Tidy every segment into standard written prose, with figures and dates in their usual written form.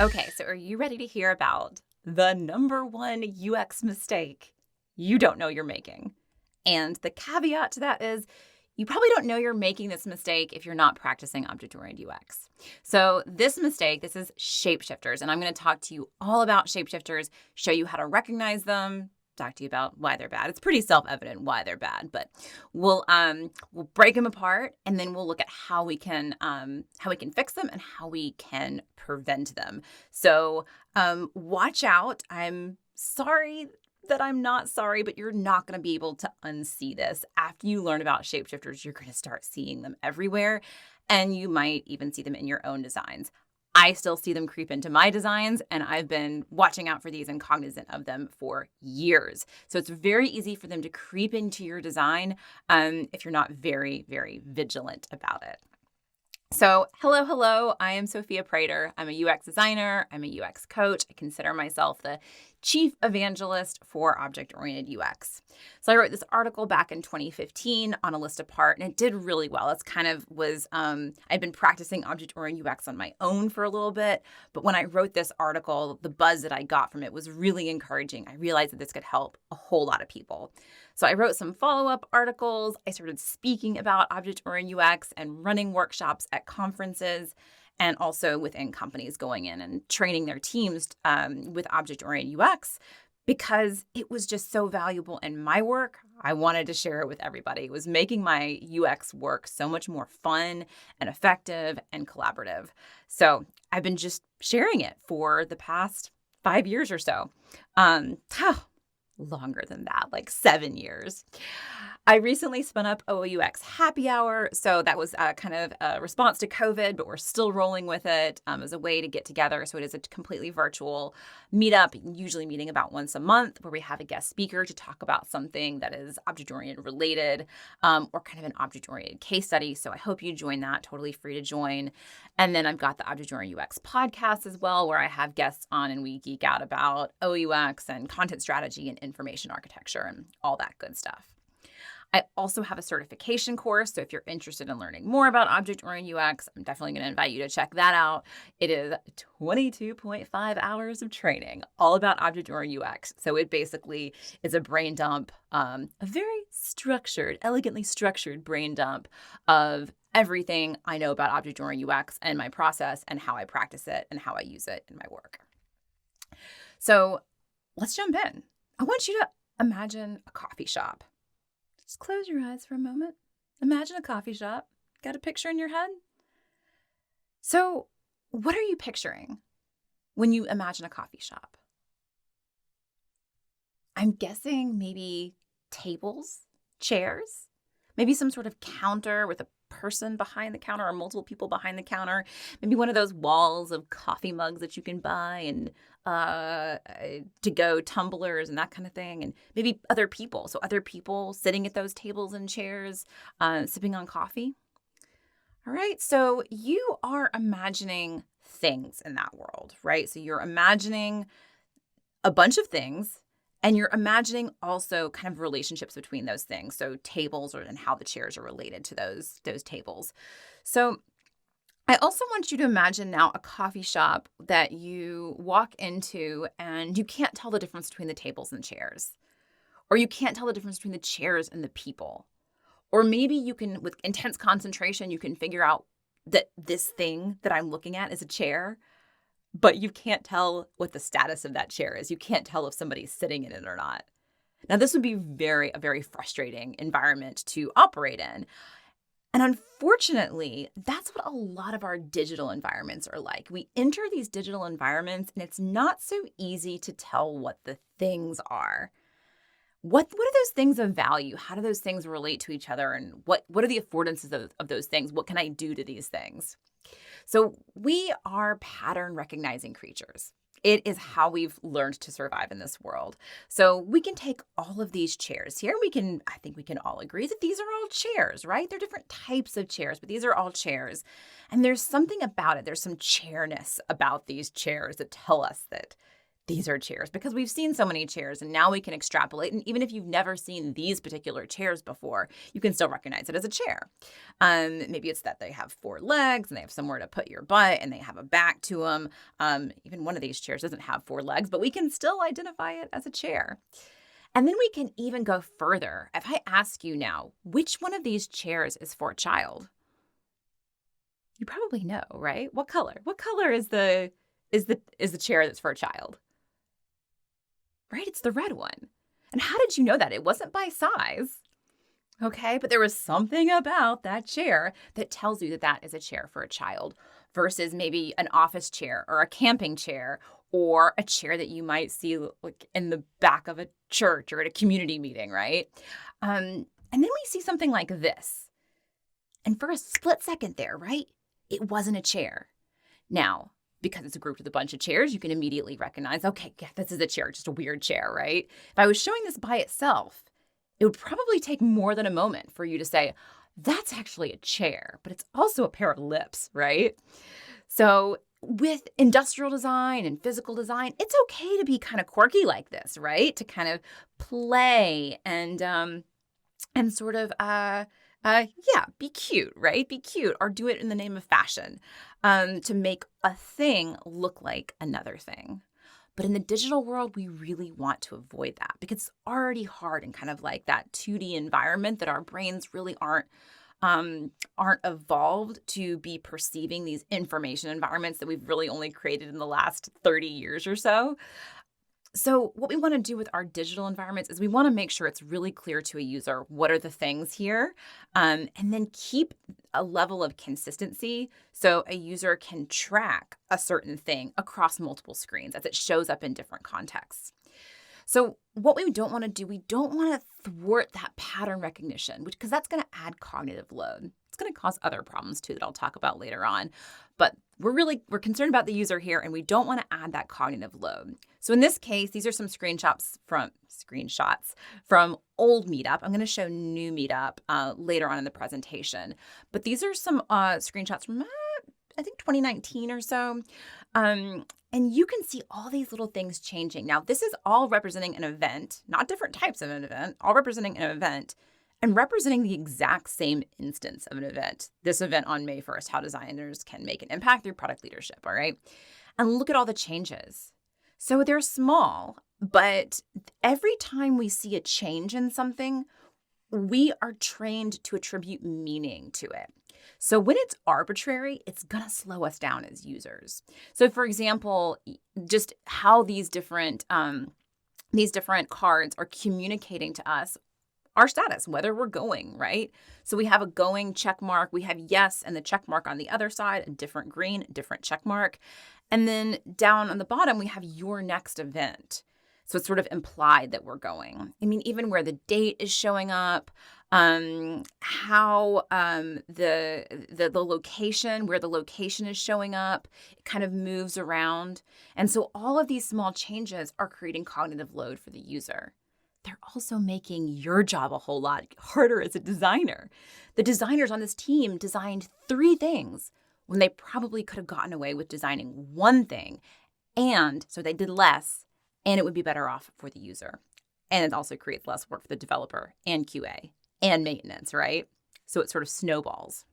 Okay, so are you ready to hear about the number one UX mistake you don't know you're making? And the caveat to that is you probably don't know you're making this mistake if you're not practicing object-oriented UX. So this mistake, this is shapeshifters, and I'm going to talk to you all about shapeshifters, show you how to recognize them, talk to you about why they're bad. It's pretty self-evident why they're bad, but we'll break them apart, and then we'll look at how we can fix them and how we can prevent them. So watch out. I'm sorry that I'm not sorry, but you're not going to be able to unsee this. After you learn about shapeshifters, you're going to start seeing them everywhere, and you might even see them in your own designs. I still see them creep into my designs, and I've been watching out for these and cognizant of them for years. So it's very easy for them to creep into your design if you're not very, very vigilant about it. So hello, I am Sophia Prater. I'm a UX designer. I'm a UX coach. I consider myself the chief evangelist for object-oriented UX. So I wrote this article back in 2015 on a list apart, and it did really well. It's kind of was, I'd been practicing object-oriented UX on my own for a little bit, but when I wrote this article, the buzz that I got from it was really encouraging. I realized that this could help a whole lot of people. So I wrote some follow-up articles. I started speaking about object-oriented UX and running workshops at conferences, and also within companies going in and training their teams with object-oriented UX because it was just so valuable in my work. I wanted to share it with everybody. It was making my UX work so much more fun and effective and collaborative. So I've been just sharing it for the past 5 years or so. Longer than that, like 7 years. I recently spun up OUX Happy Hour. So that was kind of a response to COVID, but we're still rolling with it as a way to get together. So it is a completely virtual meetup, usually meeting about once a month, where we have a guest speaker to talk about something that is object-oriented related or kind of an object-oriented case study. So I hope you join that. Totally free to join. And then I've got the Object-Oriented UX podcast as well, where I have guests on and we geek out about OUX and content strategy and information architecture and all that good stuff. I also have a certification course, so if you're interested in learning more about object-oriented UX, I'm definitely going to invite you to check that out. It is 22.5 hours of training, all about object-oriented UX. So it basically is a brain dump, a very structured, elegantly structured brain dump of everything I know about object-oriented UX and my process and how I practice it and how I use it in my work. So let's jump in. I want you to imagine a coffee shop. Just close your eyes for a moment. Imagine a coffee shop. Got a picture in your head? So what are you picturing when you imagine a coffee shop? I'm guessing maybe tables, chairs, maybe some sort of counter with a person behind the counter or multiple people behind the counter, maybe one of those walls of coffee mugs that you can buy and to-go tumblers and that kind of thing, and maybe other people. So other people sitting at those tables and chairs, sipping on coffee. All right, so you are imagining things in that world, right? So you're imagining a bunch of things, and you're imagining also kind of relationships between those things. So tables and how the chairs are related to those tables. So I also want you to imagine now a coffee shop that you walk into and you can't tell the difference between the tables and chairs. Or you can't tell the difference between the chairs and the people. Or maybe you can, with intense concentration, you can figure out that this thing that I'm looking at is a chair, but you can't tell what the status of that chair is. You can't tell if somebody's sitting in it or not. Now, this would be a very frustrating environment to operate in. And unfortunately, that's what a lot of our digital environments are like. We enter these digital environments, and it's not so easy to tell what the things are. What are those things of value? How do those things relate to each other? And what are the affordances of those things? What can I do to these things? So we are pattern recognizing creatures. It is how we've learned to survive in this world. So we can take all of these chairs here. I think we can all agree that these are all chairs, right? They're different types of chairs, but these are all chairs. And there's something about it. There's some chairness about these chairs that tell us that these are chairs, because we've seen so many chairs and now we can extrapolate. And even if you've never seen these particular chairs before, you can still recognize it as a chair. Maybe it's that they have 4 legs and they have somewhere to put your butt and they have a back to them. Even one of these chairs doesn't have 4 legs, but we can still identify it as a chair. And then we can even go further. If I ask you now, which one of these chairs is for a child? You probably know, right? What color? What color is the chair that's for a child? Right? It's the red one. And how did you know that? It wasn't by size. Okay, but there was something about that chair that tells you that that is a chair for a child versus maybe an office chair or a camping chair or a chair that you might see like in the back of a church or at a community meeting, right? And then we see something like this. And for a split second there, right? It wasn't a chair. Now, because it's grouped with a bunch of chairs, you can immediately recognize, okay, yeah, this is a chair, just a weird chair, right? If I was showing this by itself, it would probably take more than a moment for you to say, that's actually a chair, but it's also a pair of lips, right? So with industrial design and physical design, it's okay to be kind of quirky like this, right? To kind of play and sort of, be cute, right? Be cute, or do it in the name of fashion, to make a thing look like another thing. But in the digital world, we really want to avoid that because it's already hard in kind of like that 2D environment that our brains really aren't evolved to be perceiving these information environments that we've really only created in the last 30 years or so. So what we want to do with our digital environments is we want to make sure it's really clear to a user what are the things here, and then keep a level of consistency so a user can track a certain thing across multiple screens as it shows up in different contexts. So what we don't want to do, we don't want to thwart that pattern recognition, because that's going to add cognitive load. It's going to cause other problems too that I'll talk about later on. But we're concerned about the user here, and we don't want to add that cognitive load. So in this case, these are some screenshots from old Meetup. I'm going to show new Meetup later on in the presentation. But these are some screenshots from, I think, 2019 or so. And you can see all these little things changing. Now, this is all representing an event, not different types of an event, all representing an event and representing the exact same instance of an event. This event on May 1st, how designers can make an impact through product leadership, all right? And look at all the changes. So they're small, but every time we see a change in something, we are trained to attribute meaning to it. So when it's arbitrary, it's going to slow us down as users. So for example, just how these different cards are communicating to us our status, whether we're going, right? So we have a going check mark, we have yes and the check mark on the other side, a different green, different check mark. And then down on the bottom, we have your next event. So it's sort of implied that we're going. I mean, even where the date is showing up, how the location, where the location is showing up, it kind of moves around. And so all of these small changes are creating cognitive load for the user. They're also making your job a whole lot harder as a designer. The designers on this team designed 3 things when they probably could have gotten away with designing 1 thing. And so they did less, and it would be better off for the user. And it also creates less work for the developer and QA and maintenance, right? So it sort of snowballs.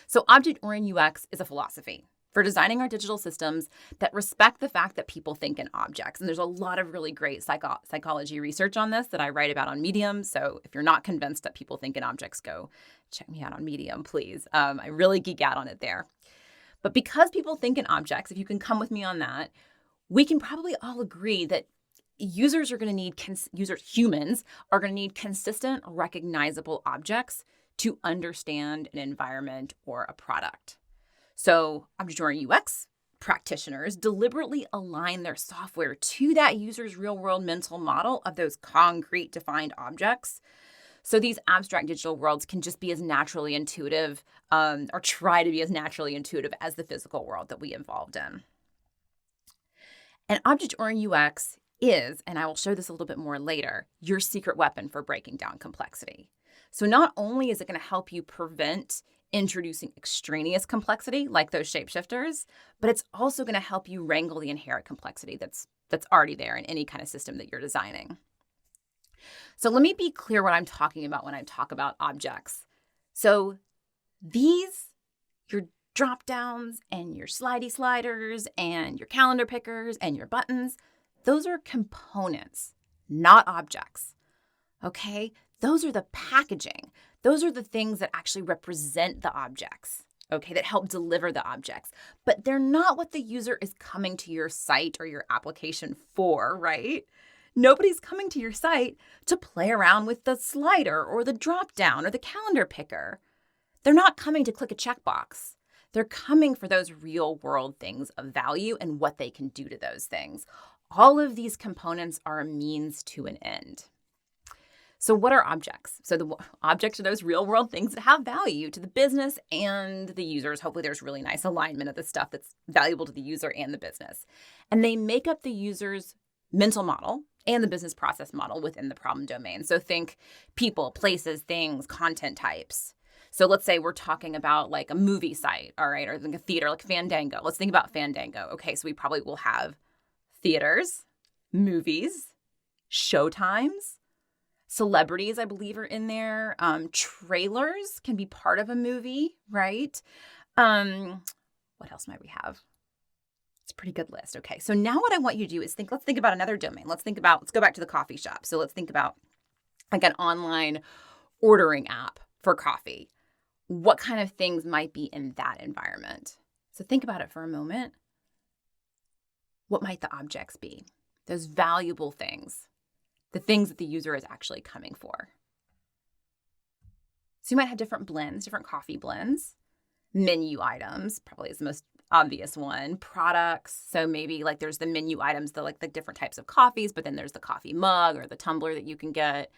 So object-oriented UX is a philosophy for designing our digital systems that respect the fact that people think in objects. And there's a lot of really great psychology research on this that I write about on Medium. So if you're not convinced that people think in objects, go check me out on Medium, please. I really geek out on it there. But because people think in objects, if you can come with me on that, we can probably all agree that humans are going to need consistent, recognizable objects to understand an environment or a product. So object-oriented UX practitioners deliberately align their software to that user's real-world mental model of those concrete defined objects. So these abstract digital worlds can just be as naturally intuitive, or try to be as naturally intuitive as the physical world that we evolved in. And object-oriented UX is, and I will show this a little bit more later, your secret weapon for breaking down complexity. So not only is it going to help you prevent introducing extraneous complexity like those shapeshifters, but it's also going to help you wrangle the inherent complexity that's already there in any kind of system that you're designing. So let me be clear what I'm talking about when I talk about objects. So these, your drop downs and your slidey sliders and your calendar pickers and your buttons, those are components, not objects. Okay? Those are the packaging. Those are the things that actually represent the objects, okay, that help deliver the objects. But they're not what the user is coming to your site or your application for, right? Nobody's coming to your site to play around with the slider or the drop down or the calendar picker. They're not coming to click a checkbox. They're coming for those real world things of value and what they can do to those things. All of these components are a means to an end. So what are objects? So the objects are those real world things that have value to the business and the users. Hopefully there's really nice alignment of the stuff that's valuable to the user and the business. And they make up the user's mental model and the business process model within the problem domain. So think people, places, things, content types. So let's say we're talking about like a movie site, all right, or like a theater, like Fandango. Let's think about Fandango. Okay, so we probably will have theaters, movies, showtimes, celebrities, I believe, are in there. Trailers can be part of a movie, right? What else might we have? It's a pretty good list. Okay, so now what I want you to do is let's think about another domain. Let's go back to the coffee shop. So let's think about like an online ordering app for coffee. What kind of things might be in that environment? So think about it for a moment. What might the objects be? Those valuable things, the things that the user is actually coming for. So you might have different blends, different coffee blends, menu items, probably is the most obvious one, products. So maybe like there's the menu items, the different types of coffees, but then there's the coffee mug or the tumbler that you can get.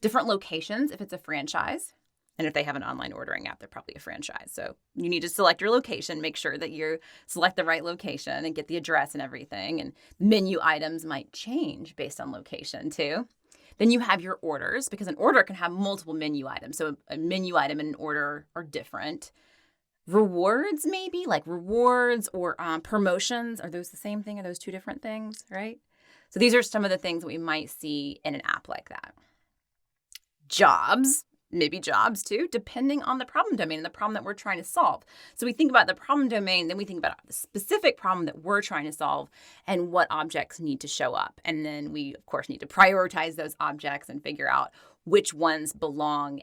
Different locations if it's a franchise. And if they have an online ordering app, they're probably a franchise. So you need to select your location, make sure that you select the right location and get the address and everything. And menu items might change based on location too. Then you have your orders, because an order can have multiple menu items. So a menu item and an order are different. Rewards, maybe like rewards or promotions. Are those the same thing? Are those two different things, right? So these are some of the things that we might see in an app like that. Jobs. Maybe jobs too, depending on the problem domain and the problem that we're trying to solve. So we think about the problem domain, then we think about the specific problem that we're trying to solve and what objects need to show up. And then we, of course, need to prioritize those objects and figure out which ones belong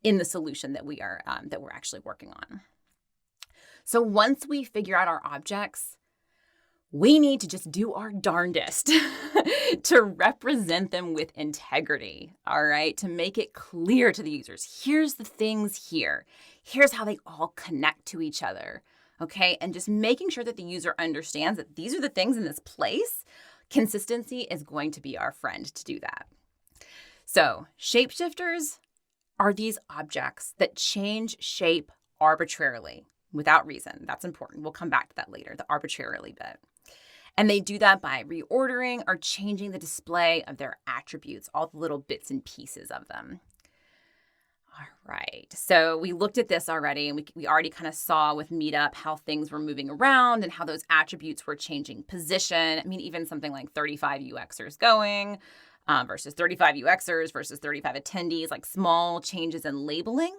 in the solution that we're actually working on. So once we figure out our objects, we need to just do our darndest to represent them with integrity, all right? To make it clear to the users, here's the things here. Here's how they all connect to each other, okay? And just making sure that the user understands that these are the things in this place. Consistency is going to be our friend to do that. So shapeshifters are these objects that change shape arbitrarily without reason. That's important. We'll come back to that later, the arbitrarily bit. And they do that by reordering or changing the display of their attributes, all the little bits and pieces of them. All right, so we looked at this already, and we already kind of saw with Meetup how things were moving around and how those attributes were changing position. I mean, even something like 35 UXers going versus 35 UXers versus 35 attendees, like small changes in labeling.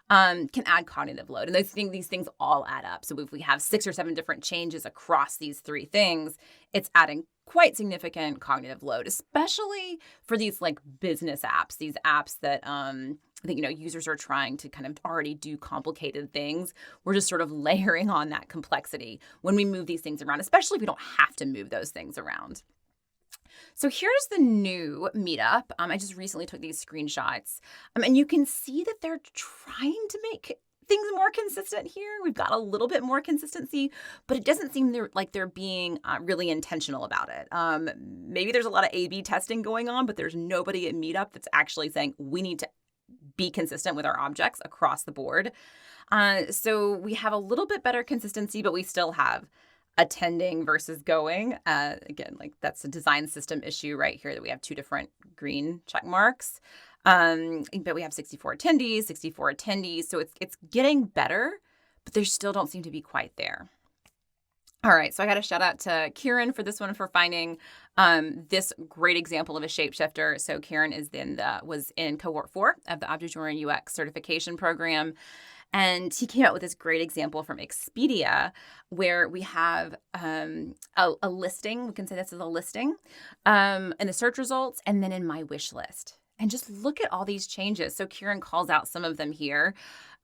Can add cognitive load. And these things all add up. So if we have 6 or 7 different changes across these 3 things, it's adding quite significant cognitive load, especially for these like business apps, these apps that I think, users are trying to kind of already do complicated things. We're just sort of layering on that complexity when we move these things around, especially if we don't have to move those things around. So here's the new Meetup. I just recently took these screenshots, and you can see that they're trying to make things more consistent here. We've got a little bit more consistency, but it doesn't seem like they're being really intentional about it. Maybe there's a lot of A/B testing going on, but there's nobody at Meetup that's actually saying we need to be consistent with our objects across the board. So we have a little bit better consistency, but we still have attending versus going. Again, like that's a design system issue right here that we have 2 different green check marks. But we have 64 attendees. So it's getting better, but they still don't seem to be quite there. All right, so I got a shout out to Kieran for this one, for finding this great example of a shapeshifter. So Kieran was in cohort 4 of the Object-Oriented UX certification program. And he came out with this great example from Expedia, where we have a listing. We can say this is a listing in the search results and then in my wish list. And just look at all these changes. So Kieran calls out some of them here.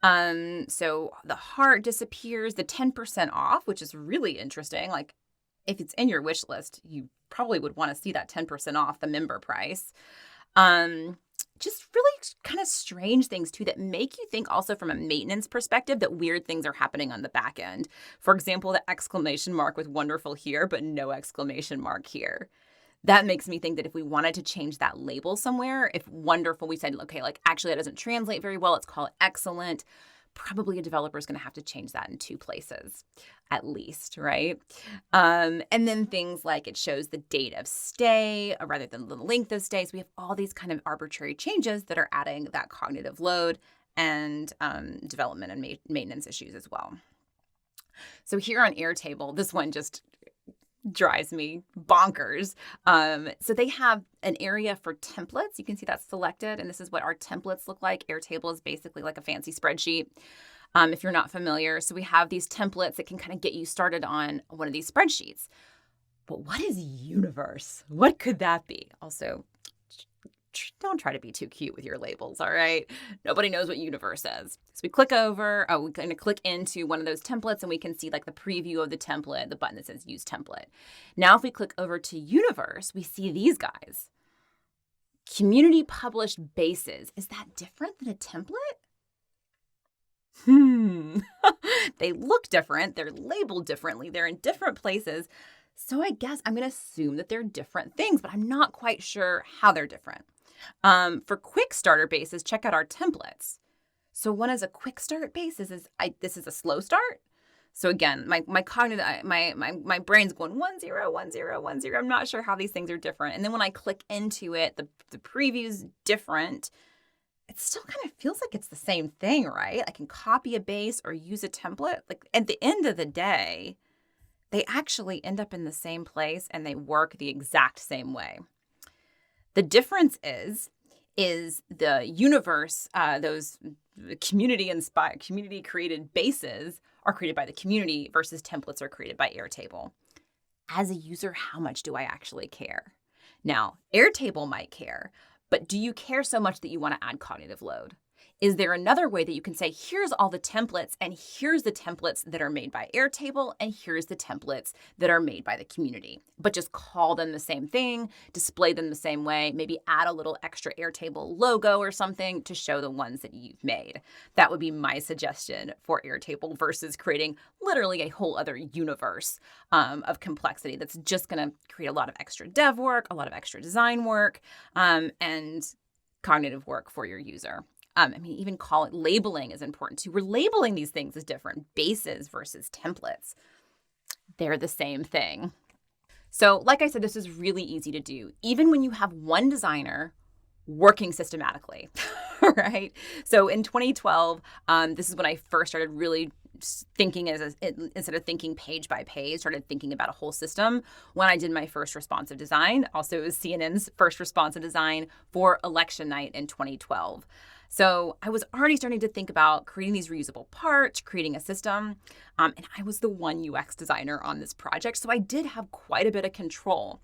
So the heart disappears, the 10% off, which is really interesting. Like, if it's in your wish list, you probably would want to see that 10% off the member price. Just really kind of strange things too that make you think also from a maintenance perspective that weird things are happening on the back end. For example, the exclamation mark with wonderful here, but no exclamation mark here. That makes me think that if we wanted to change that label somewhere, if wonderful, we said, okay, like actually that doesn't translate very well, let's call it excellent. Probably a developer is going to have to change that in 2 places at least, right? And then things like it shows the date of stay rather than the length of stay. So we have all these kind of arbitrary changes that are adding that cognitive load and development and maintenance issues as well. So here on Airtable, this one just drives me bonkers. So they have an area for templates. You can see that's selected, and this is what our templates look like. Airtable is basically like a fancy spreadsheet, if you're not familiar. So we have these templates that can kind of get you started on one of these spreadsheets. But what is universe? What could that be? Also, don't try to be too cute with your labels, all right? Nobody knows what universe is. So we click over, we're going to click into one of those templates and we can see like the preview of the template, the button that says use template. Now, if we click over to universe, we see these guys. Community published bases. Is that different than a template? They look different. They're labeled differently. They're in different places. So I guess I'm going to assume that they're different things, but I'm not quite sure how they're different. For quick starter bases, check out our templates. So one is a quick start basis. This is a slow start. So again, my cognitive, my brain's going 1 0 1 0 1 0. I'm not sure how these things are different. And then when I click into it, the preview's different. It still kind of feels like it's the same thing, right? I can copy a base or use a template. Like at the end of the day, they actually end up in the same place and they work the exact same way. The difference is the universe, those community created bases are created by the community versus templates are created by Airtable. As a user, how much do I actually care? Now, Airtable might care, but do you care so much that you want to add cognitive load? Is there another way that you can say, here's all the templates, and here's the templates that are made by Airtable, and here's the templates that are made by the community, but just call them the same thing, display them the same way, maybe add a little extra Airtable logo or something to show the ones that you've made. That would be my suggestion for Airtable versus creating literally a whole other universe of complexity that's just going to create a lot of extra dev work, a lot of extra design work, and cognitive work for your user. Even call it labeling is important too. We're labeling these things as different bases versus templates. They're the same thing. So like I said, this is really easy to do, even when you have one designer working systematically, right? So in 2012, this is when I first started really thinking instead of thinking page by page, started thinking about a whole system when I did my first responsive design. Also, it was CNN's first responsive design for election night in 2012. So I was already starting to think about creating these reusable parts, creating a system, and I was the one UX designer on this project, so I did have quite a bit of control.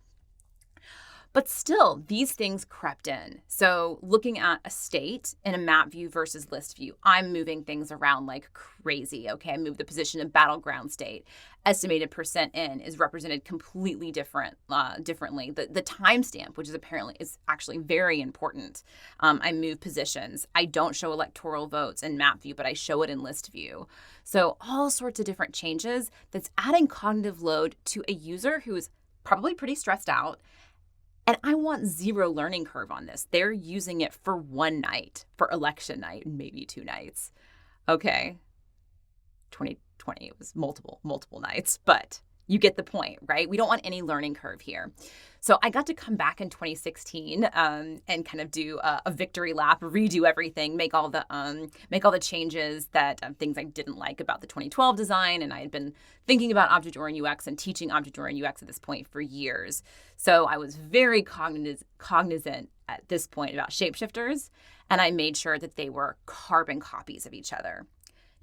But still, these things crept in. So looking at a state in a map view versus list view, I'm moving things around like crazy. Okay, I moved the position of battleground state. Estimated percent in is represented completely differently. The timestamp, which is actually very important. I move positions. I don't show electoral votes in map view, but I show it in list view. So all sorts of different changes that's adding cognitive load to a user who is probably pretty stressed out. And I want zero learning curve on this. They're using it for one night, for election night, maybe 2 nights. Okay. 2020, it was multiple nights, but You get the point, right? We don't want any learning curve here. So I got to come back in 2016 and kind of do a victory lap, redo everything, make all the changes that things I didn't like about the 2012 design. And I had been thinking about object-oriented UX and teaching object-oriented UX at this point for years. So I was very cognizant at this point about shapeshifters, and I made sure that they were carbon copies of each other.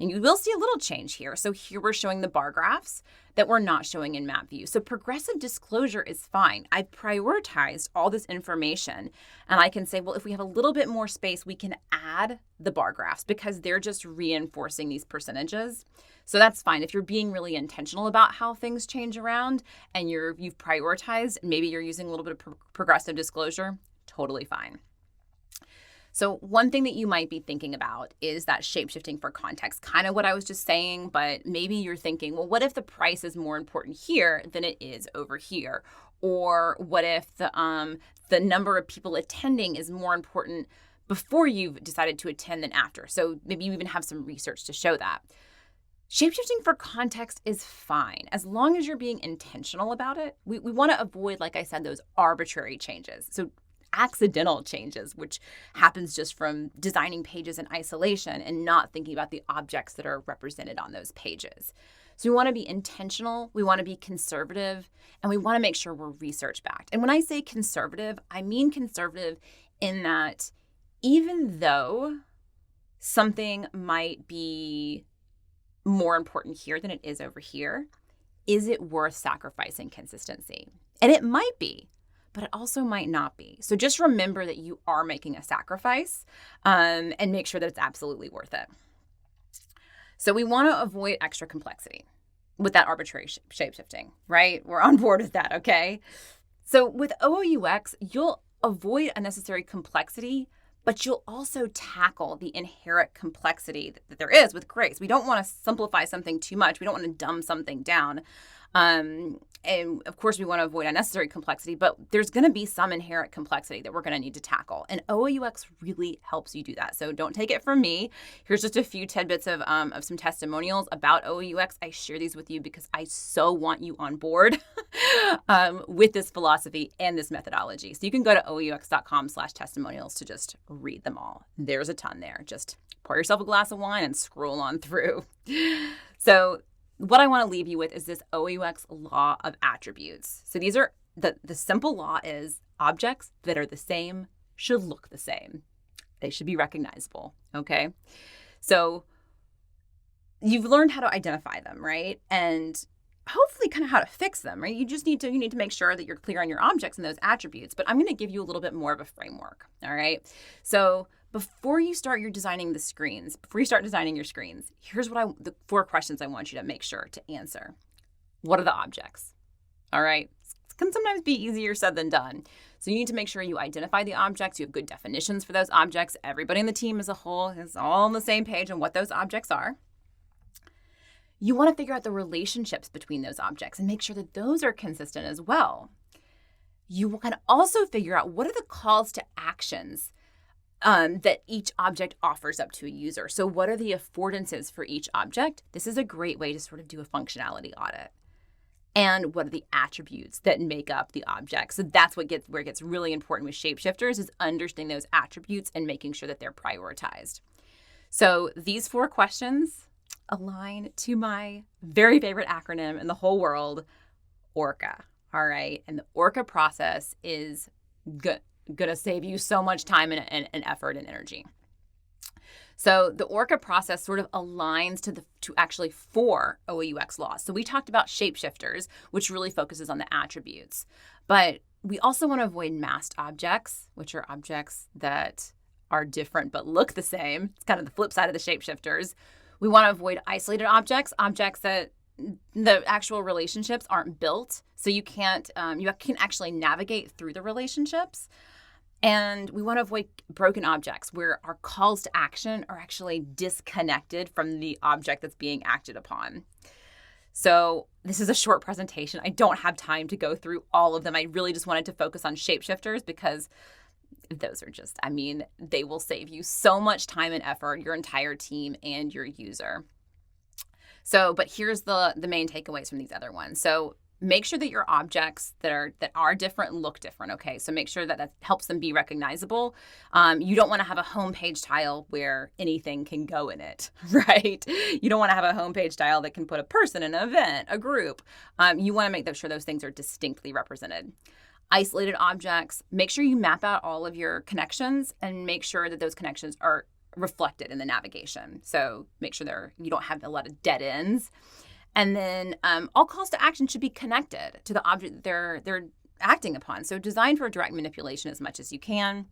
And you will see a little change here. So here we're showing the bar graphs that we're not showing in map view. So progressive disclosure is fine. I prioritized all this information, and I can say, well, if we have a little bit more space, we can add the bar graphs because they're just reinforcing these percentages. So that's fine. If you're being really intentional about how things change around and you've prioritized, maybe you're using a little bit of progressive disclosure, totally fine. So one thing that you might be thinking about is that shapeshifting for context, kind of what I was just saying, but maybe you're thinking, well, what if the price is more important here than it is over here? Or what if the number of people attending is more important before you've decided to attend than after? So maybe you even have some research to show that. Shapeshifting for context is fine as long as you're being intentional about it. We want to avoid, like I said, those arbitrary changes. So accidental changes, which happens just from designing pages in isolation and not thinking about the objects that are represented on those pages. So we want to be intentional, we want to be conservative, and we want to make sure we're research-backed. And when I say conservative, I mean conservative in that even though something might be more important here than it is over here, is it worth sacrificing consistency? And it might be, but it also might not be. So just remember that you are making a sacrifice and make sure that it's absolutely worth it. So we want to avoid extra complexity with that arbitrary shapeshifting, right? We're on board with that, okay? So with OOUX, you'll avoid unnecessary complexity, but you'll also tackle the inherent complexity that there is with grace. We don't want to simplify something too much. We don't want to dumb something down. And of course, we want to avoid unnecessary complexity, but there's going to be some inherent complexity that we're going to need to tackle. And OOUX really helps you do that. So don't take it from me. Here's just a few tidbits of some testimonials about OOUX. I share these with you because I so want you on board with this philosophy and this methodology. So you can go to OOUX.com/testimonials to just read them all. There's a ton there. Just pour yourself a glass of wine and scroll on through. So what I want to leave you with is this OOUX law of attributes. So these are the simple law is objects that are the same should look the same. They should be recognizable, okay? So you've learned how to identify them, right? And hopefully kind of how to fix them, right? You need to make sure that you're clear on your objects and those attributes, but I'm going to give you a little bit more of a framework, all right? So before you start designing your screens, here's the 4 questions I want you to make sure to answer. What are the objects? All right. It can sometimes be easier said than done. So you need to make sure you identify the objects. You have good definitions for those objects. Everybody in the team as a whole is all on the same page on what those objects are. You want to figure out the relationships between those objects and make sure that those are consistent as well. You want to also figure out what are the calls to actions that each object offers up to a user. So what are the affordances for each object? This is a great way to sort of do a functionality audit. And what are the attributes that make up the object? So that's where it gets really important with shapeshifters is understanding those attributes and making sure that they're prioritized. So these 4 questions align to my very favorite acronym in the whole world, ORCA. All right. And the ORCA process is going to save you so much time and effort and energy. So the ORCA process sort of aligns to actually 4 OOUX laws. So we talked about shapeshifters, which really focuses on the attributes. But we also want to avoid masked objects, which are objects that are different but look the same. It's kind of the flip side of the shapeshifters. We want to avoid isolated objects that the actual relationships aren't built. So you can actually navigate through the relationships. And we want to avoid broken objects where our calls to action are actually disconnected from the object that's being acted upon. So this is a short presentation. I don't have time to go through all of them. I really just wanted to focus on shapeshifters because those are just, they will save you so much time and effort, your entire team and your user. So, but here's the main takeaways from these other ones. So make sure that your objects that are different look different, okay? So make sure that helps them be recognizable. You don't want to have a homepage tile where anything can go in it, right? You don't want to have a homepage tile that can put a person, an event, a group. You want to make sure those things are distinctly represented. Isolated objects, make sure you map out all of your connections and make sure that those connections are reflected in the navigation. So make sure you don't have a lot of dead ends. And then all calls to action should be connected to the object that they're acting upon. So design for direct manipulation as much as you can.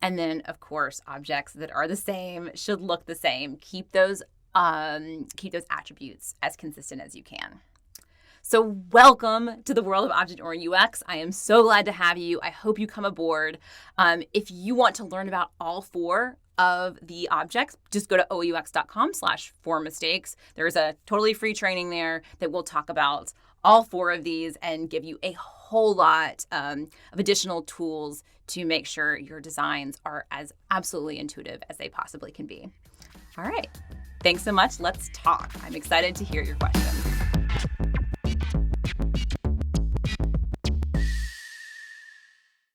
And then, of course, objects that are the same should look the same. Keep those attributes as consistent as you can. So welcome to the world of object-oriented UX. I am so glad to have you. I hope you come aboard. If you want to learn about all 4 of the objects, just go to oaux.com/4mistakes. There's a totally free training there that will talk about all 4 of these and give you a whole lot of additional tools to make sure your designs are as absolutely intuitive as they possibly can be. All right. Thanks so much. Let's talk. I'm excited to hear your questions.